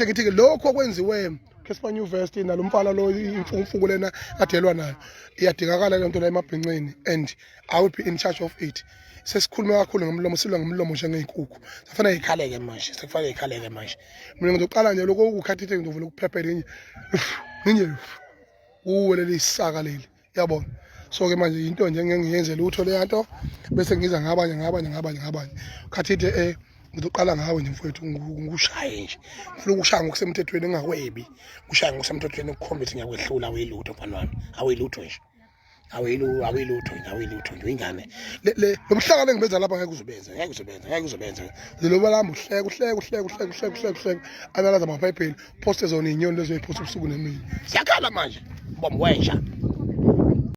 kahle ngithi ke lokho okwenziwe Casper University nalomfana lo imfuku lena adelwa nayo iyadingakala le nto la emabhincini and I will be in charge of it. Sesikhuluma kakhulu ngomlomo silwa ngomlomo njengezinkukhu safana ikhaleke manje sekufana ikhaleke manje mina ngizoqala nje lokho ukukhathithe ngizovula ukuphephela ninye uwele lisaka leli yabona. So ke manje into nje ngiyenze lutho le yanto bese ngiza ngabanye khathithe ngizoqala ngawe nje mfowethu ngikushaye nje ngifuna ukushaya ngokusemthethweni engakwebi kushaya ngokusemthethweni ukukhombisa ngiyakwehlula awuyilutho mfana wami awuyilutho nje awuyilutho nje ingane le lomhlaka engibenza lapha ngeke uzobenza ziloba lami uhleka analaza amabhayibheli poste zona inyoni lezo yipost ubusuku nemini siyakhala manje bomwesha.